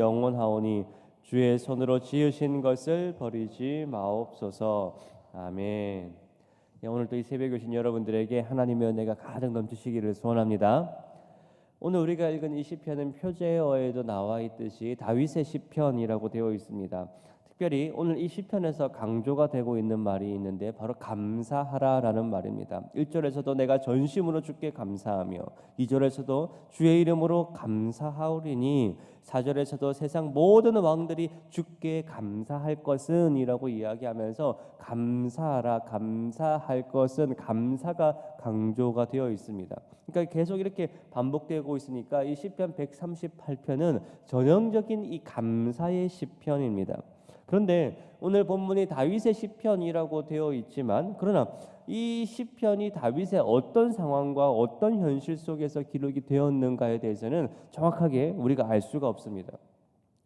영원하오니 주의 손으로 지으신 것을 버리지 마옵소서. 아멘. 오늘도 이 새벽에 오신 여러분들에게 하나님의 은혜가 가득 넘치시기를 소원합니다. 오늘 우리가 읽은 이 시편은 표제어에도 나와 있듯이 다윗의 시편이라고 되어 있습니다. 특별히 오늘 이 시편에서 강조가 되고 있는 말이 있는데 바로 감사하라라는 말입니다. 1절에서도 내가 전심으로 주께 감사하며, 2절에서도 주의 이름으로 감사하오리니, 4절에서도 세상 모든 왕들이 주께 감사할 것은 이라고 이야기하면서 감사하라, 감사할 것은, 감사가 강조가 되어 있습니다. 그러니까 계속 이렇게 반복되고 있으니까 이 시편 138편은 전형적인 이 감사의 시편입니다. 그런데 오늘 본문이 다윗의 시편이라고 되어 있지만, 그러나 이 시편이 다윗의 어떤 상황과 어떤 현실 속에서 기록이 되었는가에 대해서는 정확하게 우리가 알 수가 없습니다.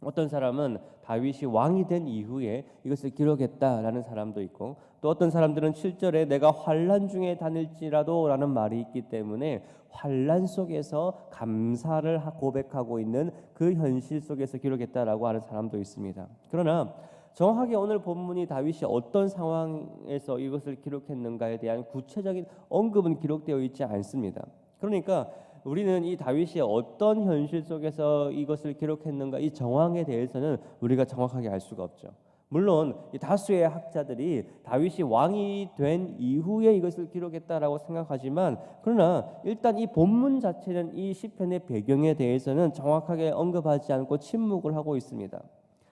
어떤 사람은 다윗이 왕이 된 이후에 이것을 기록했다라는 사람도 있고, 또 어떤 사람들은 7절에 내가 환난 중에 다닐지라도 라는 말이 있기 때문에 환난 속에서 감사를 고백하고 있는 그 현실 속에서 기록했다라고 하는 사람도 있습니다. 그러나 정확하게 오늘 본문이 다윗이 어떤 상황에서 이것을 기록했는가에 대한 구체적인 언급은 기록되어 있지 않습니다. 그러니까 우리는 이 다윗이 어떤 현실 속에서 이것을 기록했는가, 이 정황에 대해서는 우리가 정확하게 알 수가 없죠. 물론 이 다수의 학자들이 다윗이 왕이 된 이후에 이것을 기록했다라고 생각하지만, 그러나 일단 이 본문 자체는 이 시편의 배경에 대해서는 정확하게 언급하지 않고 침묵을 하고 있습니다.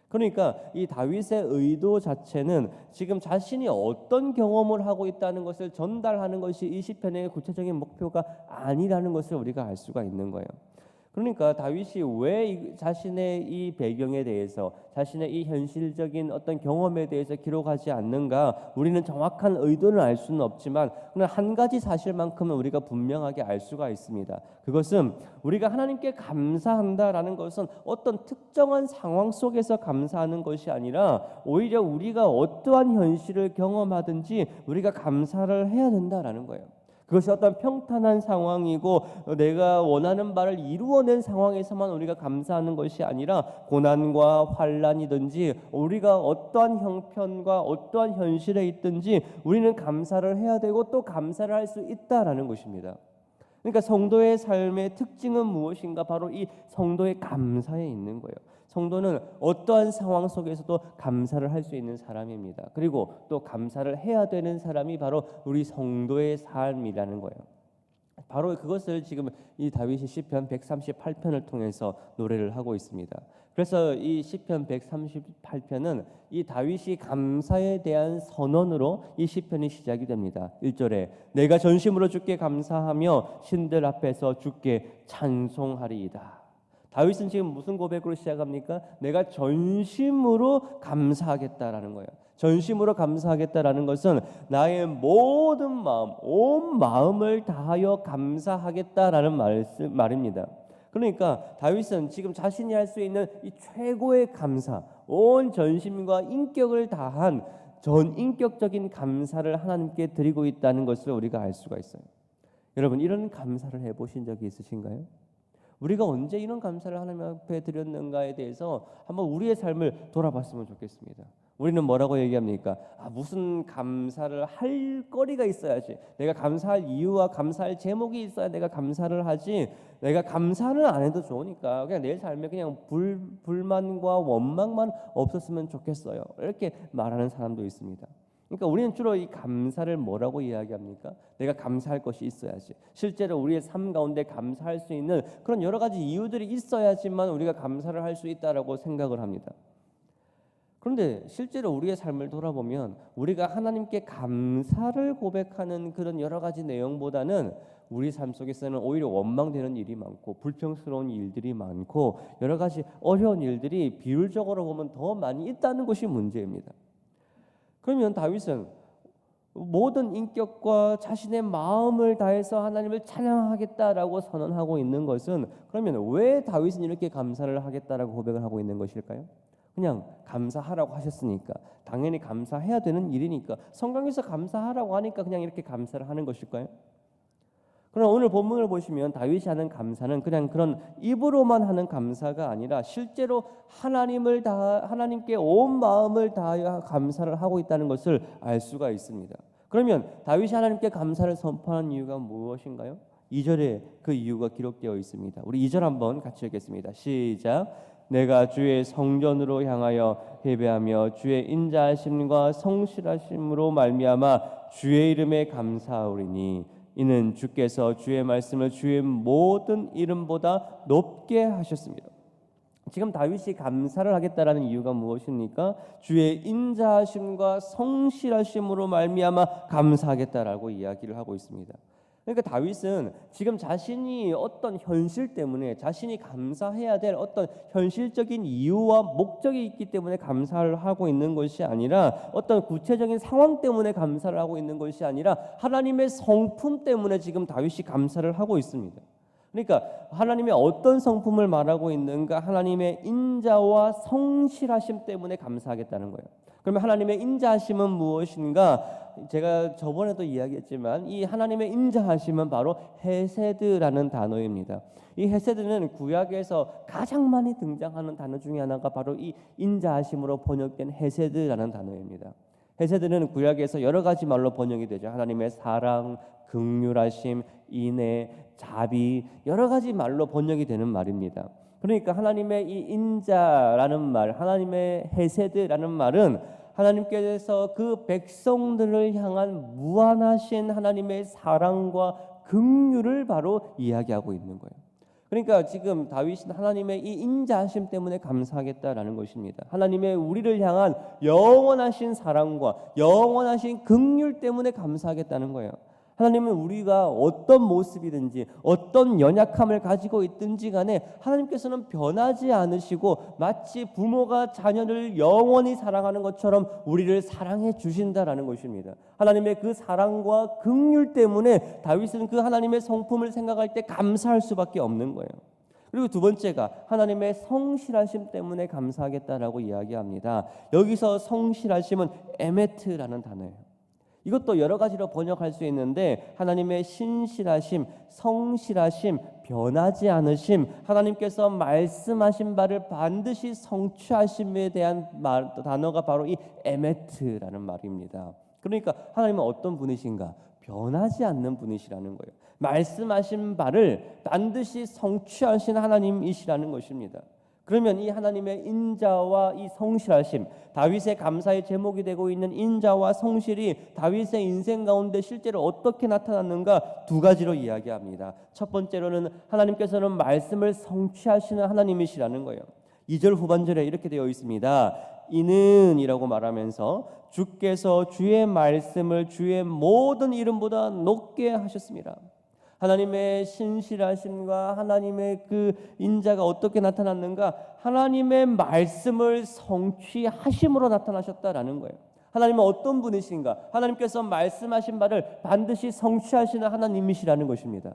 그러니까 이 다윗의 의도 자체는 지금 자신이 어떤 경험을 하고 있다는 것을 전달하는 것이 이 시편의 구체적인 목표가 아니라는 것을 우리가 알 수가 있는 거예요. 그러니까 다윗이 왜 자신의 이 배경에 대해서, 자신의 이 현실적인 어떤 경험에 대해서 기록하지 않는가, 우리는 정확한 의도는 알 수는 없지만 그러나 한 가지 사실만큼은 우리가 분명하게 알 수가 있습니다. 그것은 우리가 하나님께 감사한다라는 것은 어떤 특정한 상황 속에서 감사하는 것이 아니라 오히려 우리가 어떠한 현실을 경험하든지 우리가 감사를 해야 된다라는 거예요. 그것이 어떤 평탄한 상황이고 내가 원하는 바를 이루어낸 상황에서만 우리가 감사하는 것이 아니라 고난과 환난이든지 우리가 어떠한 형편과 어떠한 현실에 있든지 우리는 감사를 해야 되고 또 감사를 할 수 있다라는 것입니다. 그러니까 성도의 삶의 특징은 무엇인가? 바로 이 성도의 감사에 있는 거예요. 성도는 어떠한 상황 속에서도 감사를 할 수 있는 사람입니다. 그리고 또 감사를 해야 되는 사람이 바로 우리 성도의 삶이라는 거예요. 바로 그것을 지금 이 다윗이 시편 138편을 통해서 노래를 하고 있습니다. 그래서 이 시편 138편은 이 다윗이 감사에 대한 선언으로 이 시편이 시작이 됩니다. 1절에 내가 전심으로 주께 감사하며 신들 앞에서 주께 찬송하리이다. 다윗은 지금 무슨 고백으로 시작합니까? 내가 전심으로 감사하겠다라는 거예요. 전심으로 감사하겠다라는 것은 나의 모든 마음, 온 마음을 다하여 감사하겠다라는 말입니다. 그러니까 다윗은 지금 자신이 할 수 있는 이 최고의 감사, 온 전심과 인격을 다한 전인격적인 감사를 하나님께 드리고 있다는 것을 우리가 알 수가 있어요. 여러분, 이런 감사를 해보신 적이 있으신가요? 우리가 언제 이런 감사를 하나님 앞에 드렸는가에 대해서 한번 우리의 삶을 돌아봤으면 좋겠습니다. 우리는 뭐라고 얘기합니까? 무슨 감사를 할 거리가 있어야지, 내가 감사할 이유와 감사할 제목이 있어야 내가 감사를 하지, 내가 감사는 안 해도 좋으니까 그냥 내 삶에 그냥 불만과 원망만 없었으면 좋겠어요, 이렇게 말하는 사람도 있습니다. 그러니까 우리는 주로 이 감사를 뭐라고 이야기합니까? 내가 감사할 것이 있어야지, 실제로 우리의 삶 가운데 감사할 수 있는 그런 여러 가지 이유들이 있어야지만 우리가 감사를 할 수 있다라고 생각을 합니다. 그런데 실제로 우리의 삶을 돌아보면 우리가 하나님께 감사를 고백하는 그런 여러 가지 내용보다는 우리 삶 속에서는 오히려 원망되는 일이 많고 불평스러운 일들이 많고 여러 가지 어려운 일들이 비율적으로 보면 더 많이 있다는 것이 문제입니다. 그러면 다윗은 모든 인격과 자신의 마음을 다해서 하나님을 찬양하겠다라고 선언하고 있는 것은, 그러면 왜 다윗은 이렇게 감사를 하겠다라고 고백을 하고 있는 것일까요? 그냥 감사하라고 하셨으니까, 당연히 감사해야 되는 일이니까, 성경에서 감사하라고 하니까 그냥 이렇게 감사를 하는 것일까요? 그러나 오늘 본문을 보시면 다윗이 하는 감사는 그냥 그런 입으로만 하는 감사가 아니라 실제로 하나님께 온 마음을 다하여 감사를 하고 있다는 것을 알 수가 있습니다. 그러면 다윗이 하나님께 감사를 선포하는 이유가 무엇인가요? 2절에 그 이유가 기록되어 있습니다. 우리 2절 한번 같이 읽겠습니다. 시작. 내가 주의 성전으로 향하여 예배하며 주의 인자하심과 성실하심으로 말미암아 주의 이름에 감사하오리니 이는 주께서 주의 말씀을 주의 모든 이름보다 높게 하셨습니다. 지금 다윗이 감사를 하겠다라는 이유가 무엇입니까? 주의 인자하심과 성실하심으로 말미암아 감사하겠다라고 이야기를 하고 있습니다. 그러니까 다윗은 지금 자신이 어떤 현실 때문에 자신이 감사해야 될 어떤 현실적인 이유와 목적이 있기 때문에 감사를 하고 있는 것이 아니라 어떤 구체적인 상황 때문에 감사를 하고 있는 것이 아니라 하나님의 성품 때문에 지금 다윗이 감사를 하고 있습니다. 그러니까 하나님의 어떤 성품을 말하고 있는가? 하나님의 인자와 성실하심 때문에 감사하겠다는 거예요. 그러면 하나님의 인자하심은 무엇인가? 제가 저번에도 이야기했지만 이 하나님의 인자하심은 바로 헤세드라는 단어입니다. 이 헤세드는 구약에서 가장 많이 등장하는 단어 중에 하나가 바로 이 인자하심으로 번역된 헤세드라는 단어입니다. 헤세드는 구약에서 여러 가지 말로 번역이 되죠. 하나님의 사랑, 긍휼하심, 인애, 자비, 여러 가지 말로 번역이 되는 말입니다. 그러니까 하나님의 이 인자라는 말, 하나님의 헤세드라는 말은 하나님께서 그 백성들을 향한 무한하신 하나님의 사랑과 긍휼을 바로 이야기하고 있는 거예요. 그러니까 지금 다윗은 하나님의 이 인자하심 때문에 감사하겠다라는 것입니다. 하나님의 우리를 향한 영원하신 사랑과 영원하신 긍휼 때문에 감사하겠다는 거예요. 하나님은 우리가 어떤 모습이든지 어떤 연약함을 가지고 있든지 간에 하나님께서는 변하지 않으시고 마치 부모가 자녀를 영원히 사랑하는 것처럼 우리를 사랑해 주신다라는 것입니다. 하나님의 그 사랑과 긍휼 때문에 다윗은 그 하나님의 성품을 생각할 때 감사할 수밖에 없는 거예요. 그리고 두 번째가 하나님의 성실하심 때문에 감사하겠다라고 이야기합니다. 여기서 성실하심은 에메트라는 단어예요. 이것도 여러 가지로 번역할 수 있는데 하나님의 신실하심, 성실하심, 변하지 않으심, 하나님께서 말씀하신 바를 반드시 성취하심에 대한 단어가 바로 이 에메트라는 말입니다. 그러니까 하나님은 어떤 분이신가? 변하지 않는 분이시라는 거예요. 말씀하신 바를 반드시 성취하신 하나님이시라는 것입니다. 그러면 이 하나님의 인자와 이 성실하심, 다윗의 감사의 제목이 되고 있는 인자와 성실이 다윗의 인생 가운데 실제로 어떻게 나타났는가 두 가지로 이야기합니다. 첫 번째로는 하나님께서는 말씀을 성취하시는 하나님이시라는 거예요. 2절 후반절에 이렇게 되어 있습니다. 이는 이라고 말하면서 주께서 주의 말씀을 주의 모든 이름보다 높게 하셨습니다. 하나님의 신실하심과 하나님의 그 인자가 어떻게 나타났는가? 하나님의 말씀을 성취하심으로 나타나셨다라는 거예요. 하나님은 어떤 분이신가? 하나님께서 말씀하신 바를 반드시 성취하시는 하나님이시라는 것입니다.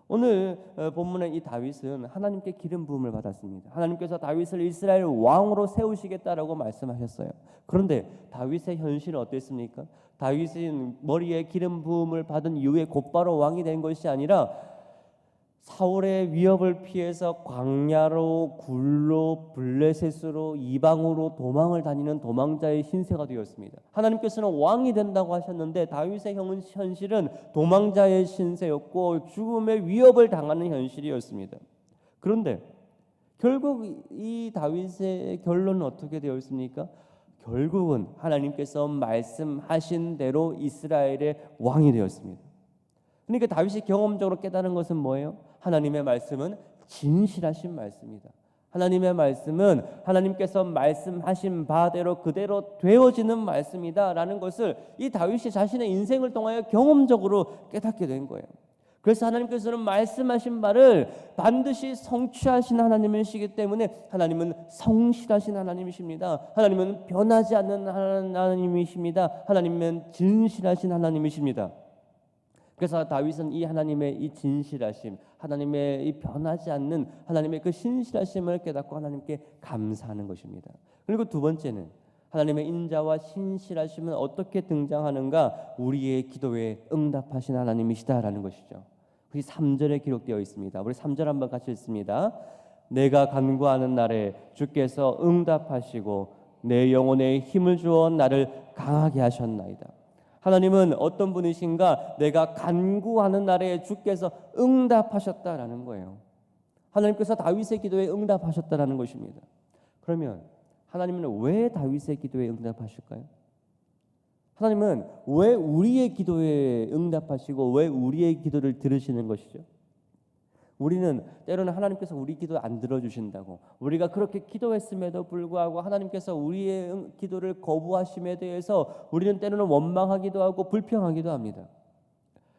오늘 본문의 이 다윗은 하나님께 기름 부음을 받았습니다. 하나님께서 다윗을 이스라엘 왕으로 세우시겠다라고 말씀하셨어요. 그런데 다윗의 현실은 어땠습니까? 다윗은 머리에 기름 부음을 받은 이후에 곧바로 왕이 된 것이 아니라 사울의 위협을 피해서 광야로 굴로 블레셋으로 이방으로 도망을 다니는 도망자의 신세가 되었습니다. 하나님께서는 왕이 된다고 하셨는데 다윗의 현실은 도망자의 신세였고 죽음의 위협을 당하는 현실이었습니다. 그런데 결국 이 다윗의 결론은 어떻게 되었습니까? 결국은 하나님께서 말씀하신 대로 이스라엘의 왕이 되었습니다. 그러니까 다윗이 경험적으로 깨달은 것은 뭐예요? 하나님의 말씀은 진실하신 말씀이다. 하나님의 말씀은 하나님께서 말씀하신 바대로 그대로 되어지는 말씀이다라는 것을 이 다윗이 자신의 인생을 통하여 경험적으로 깨닫게 된 거예요. 그래서 하나님께서는 말씀하신 바를 반드시 성취하신 하나님이시기 때문에 하나님은 성실하신 하나님이십니다. 하나님은 변하지 않는 하나님이십니다. 하나님은 진실하신 하나님이십니다. 그래서 다윗은 이 하나님의 이 진실하심, 하나님의 이 변하지 않는 하나님의 그 신실하심을 깨닫고 하나님께 감사하는 것입니다. 그리고 두 번째는 하나님의 인자와 신실하심은 어떻게 등장하는가? 우리의 기도에 응답하신 하나님이시다라는 것이죠. 그게 3절에 기록되어 있습니다. 우리 3절 한번 같이 읽습니다. 내가 간구하는 날에 주께서 응답하시고 내 영혼에 힘을 주어 나를 강하게 하셨나이다. 하나님은 어떤 분이신가? 내가 간구하는 날에 주께서 응답하셨다라는 거예요. 하나님께서 다윗의 기도에 응답하셨다라는 것입니다. 그러면 하나님은 왜 다윗의 기도에 응답하실까요? 하나님은 왜 우리의 기도에 응답하시고 왜 우리의 기도를 들으시는 것이죠? 우리는 때로는 하나님께서 우리 기도 안 들어주신다고, 우리가 그렇게 기도했음에도 불구하고 하나님께서 우리의 기도를 거부하심에 대해서 우리는 때로는 원망하기도 하고 불평하기도 합니다.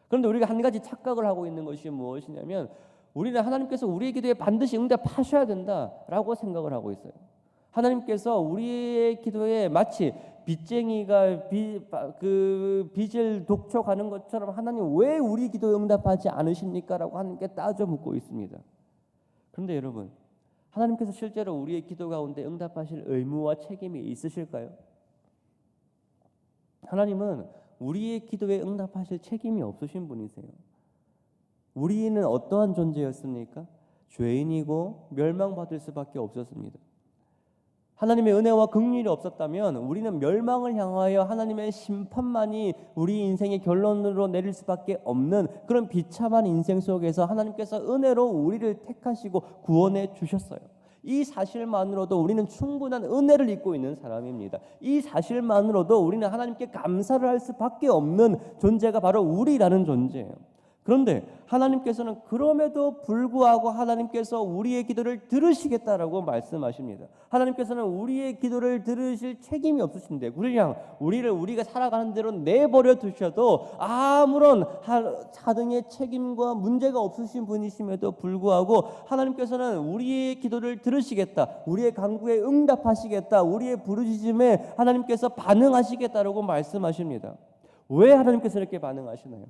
그런데 우리가 한 가지 착각을 하고 있는 것이 무엇이냐면, 우리는 하나님께서 우리의 기도에 반드시 응답하셔야 된다라고 생각을 하고 있어요. 하나님께서 우리의 기도에 마치 빚쟁이가 빚을 독촉하는 것처럼 하나님 왜 우리 기도에 응답하지 않으십니까? 라고 하나님께 따져 묻고 있습니다. 그런데 여러분, 하나님께서 실제로 우리의 기도 가운데 응답하실 의무와 책임이 있으실까요? 하나님은 우리의 기도에 응답하실 책임이 없으신 분이세요. 우리는 어떠한 존재였습니까? 죄인이고 멸망받을 수밖에 없었습니다. 하나님의 은혜와 긍휼이 없었다면 우리는 멸망을 향하여 하나님의 심판만이 우리 인생의 결론으로 내릴 수밖에 없는 그런 비참한 인생 속에서 하나님께서 은혜로 우리를 택하시고 구원해 주셨어요. 이 사실만으로도 우리는 충분한 은혜를 입고 있는 사람입니다. 이 사실만으로도 우리는 하나님께 감사를 할 수밖에 없는 존재가 바로 우리라는 존재예요. 그런데 하나님께서는 그럼에도 불구하고 하나님께서 우리의 기도를 들으시겠다라고 말씀하십니다. 하나님께서는 우리의 기도를 들으실 책임이 없으신데 그냥 우리가 살아가는 대로 내버려 두셔도 아무런 하등의 책임과 문제가 없으신 분이심에도 불구하고 하나님께서는 우리의 기도를 들으시겠다, 우리의 간구에 응답하시겠다, 우리의 부르짖음에 하나님께서 반응하시겠다라고 말씀하십니다. 왜 하나님께서 이렇게 반응하시나요?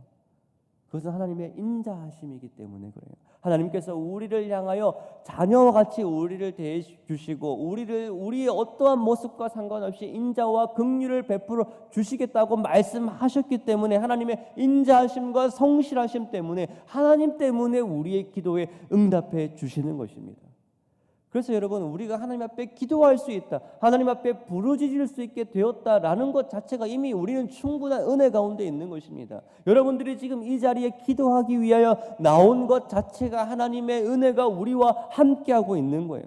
그것은 하나님의 인자하심이기 때문에 그래요. 하나님께서 우리를 향하여 자녀와 같이 우리를 대해 주시고 우리의 어떠한 모습과 상관없이 인자와 긍휼을 베풀어 주시겠다고 말씀하셨기 때문에 하나님의 인자하심과 성실하심 때문에 하나님 때문에 우리의 기도에 응답해 주시는 것입니다. 그래서 여러분, 우리가 하나님 앞에 기도할 수 있다, 하나님 앞에 부르짖을 수 있게 되었다라는 것 자체가 이미 우리는 충분한 은혜 가운데 있는 것입니다. 여러분들이 지금 이 자리에 기도하기 위하여 나온 것 자체가 하나님의 은혜가 우리와 함께하고 있는 거예요.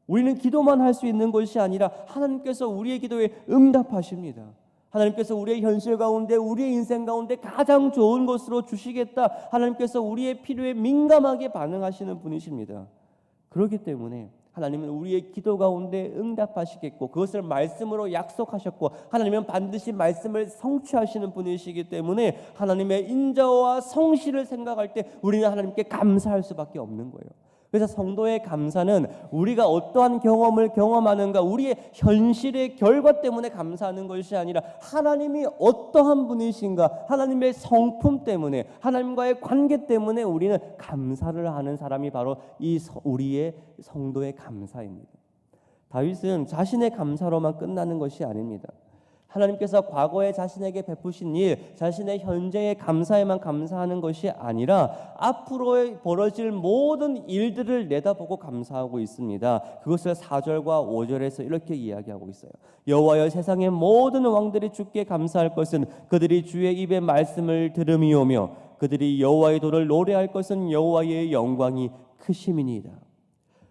우리는 기도만 할 수 있는 것이 아니라 하나님께서 우리의 기도에 응답하십니다. 하나님께서 우리의 현실 가운데, 우리의 인생 가운데 가장 좋은 것으로 주시겠다, 하나님께서 우리의 필요에 민감하게 반응하시는 분이십니다. 그렇기 때문에 하나님은 우리의 기도 가운데 응답하시겠고 그것을 말씀으로 약속하셨고 하나님은 반드시 말씀을 성취하시는 분이시기 때문에 하나님의 인자와 성실을 생각할 때 우리는 하나님께 감사할 수밖에 없는 거예요. 그래서 성도의 감사는 우리가 어떠한 경험을 경험하는가, 우리의 현실의 결과 때문에 감사하는 것이 아니라 하나님이 어떠한 분이신가, 하나님의 성품 때문에, 하나님과의 관계 때문에 우리는 감사를 하는 사람이 바로 우리의 성도의 감사입니다. 다윗은 자신의 감사로만 끝나는 것이 아닙니다. 하나님께서 과거에 자신에게 베푸신 일, 자신의 현재의 감사에만 감사하는 것이 아니라 앞으로 벌어질 모든 일들을 내다보고 감사하고 있습니다. 그것을 4절과 5절에서 이렇게 이야기하고 있어요. 여호와여, 세상의 모든 왕들이 주께 감사할 것은 그들이 주의 입의 말씀을 들음이오며 그들이 여호와의 도를 노래할 것은 여호와의 영광이 크심이니이다.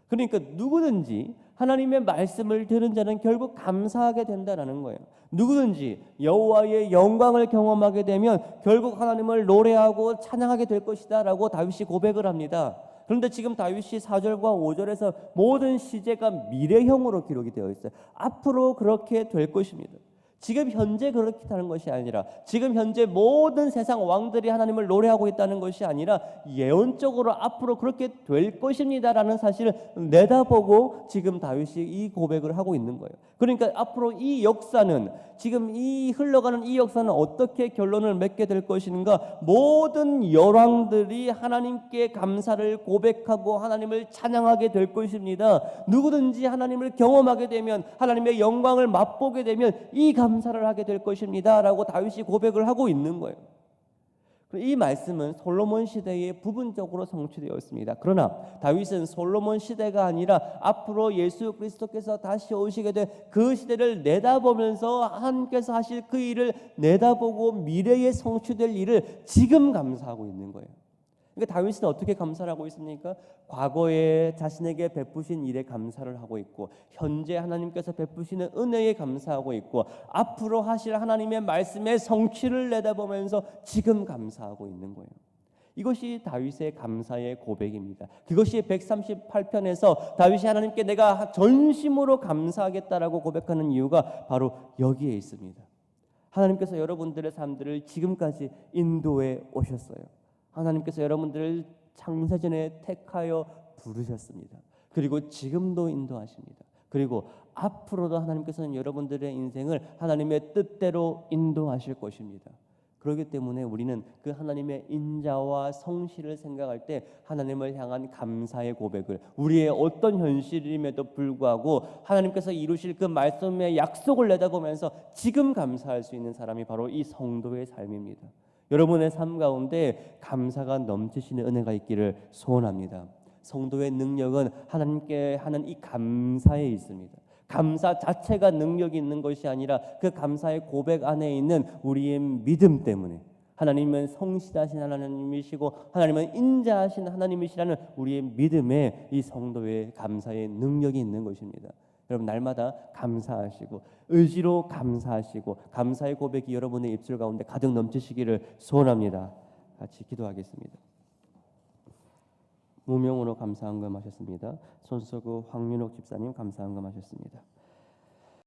그러니까 누구든지 하나님의 말씀을 들은 자는 결국 감사하게 된다는 거예요. 누구든지 여호와의 영광을 경험하게 되면 결국 하나님을 노래하고 찬양하게 될 것이다 라고 다윗이 고백을 합니다. 그런데 지금 다윗이 4절과 5절에서 모든 시제가 미래형으로 기록이 되어 있어요. 앞으로 그렇게 될 것입니다. 지금 현재 그렇게 하는 것이 아니라, 지금 현재 모든 세상 왕들이 하나님을 노래하고 있다는 것이 아니라 예언적으로 앞으로 그렇게 될 것입니다라는 사실을 내다보고 지금 다윗이 이 고백을 하고 있는 거예요. 그러니까 앞으로 이 역사는, 지금 이 흘러가는 이 역사는 어떻게 결론을 맺게 될 것인가, 모든 열왕들이 하나님께 감사를 고백하고 하나님을 찬양하게 될 것입니다. 누구든지 하나님을 경험하게 되면, 하나님의 영광을 맛보게 되면 이 감사를 하게 될 것입니다 라고 다윗이 고백을 하고 있는 거예요. 이 말씀은 솔로몬 시대에 부분적으로 성취되었습니다. 그러나 다윗은 솔로몬 시대가 아니라 앞으로 예수 그리스도께서 다시 오시게 될 그 시대를 내다보면서 하나님께서 하실 그 일을 내다보고 미래에 성취될 일을 지금 감사하고 있는 거예요. 그러니까 다윗은 어떻게 감사를 하고 있습니까? 과거에 자신에게 베푸신 일에 감사를 하고 있고, 현재 하나님께서 베푸시는 은혜에 감사하고 있고, 앞으로 하실 하나님의 말씀의 성취를 내다보면서 지금 감사하고 있는 거예요. 이것이 다윗의 감사의 고백입니다. 그것이 138편에서 다윗이 하나님께 내가 전심으로 감사하겠다라고 고백하는 이유가 바로 여기에 있습니다. 하나님께서 여러분들의 삶들을 지금까지 인도해 오셨어요. 하나님께서 여러분들을 창세전에 택하여 부르셨습니다. 그리고 지금도 인도하십니다. 그리고 앞으로도 하나님께서는 여러분들의 인생을 하나님의 뜻대로 인도하실 것입니다. 그렇기 때문에 우리는 그 하나님의 인자와 성실을 생각할 때 하나님을 향한 감사의 고백을, 우리의 어떤 현실임에도 불구하고 하나님께서 이루실 그 말씀의 약속을 내다보면서 지금 감사할 수 있는 사람이 바로 이 성도의 삶입니다. 여러분의 삶 가운데 감사가 넘치시는 은혜가 있기를 소원합니다. 성도의 능력은 하나님께 하는 이 감사에 있습니다. 감사 자체가 능력이 있는 것이 아니라 그 감사의 고백 안에 있는 우리의 믿음 때문에, 하나님은 성실하신 하나님이시고 하나님은 인자하신 하나님이시라는 우리의 믿음에 이 성도의 감사의 능력이 있는 것입니다. 여러분 날마다 감사하시고 의지로 감사하시고 감사의 고백이 여러분의 입술 가운데 가득 넘치시기를 소원합니다. 같이 기도하겠습니다. 무명으로 감사한금 하셨습니다. 손석구 황윤옥 집사님 감사한금 하셨습니다.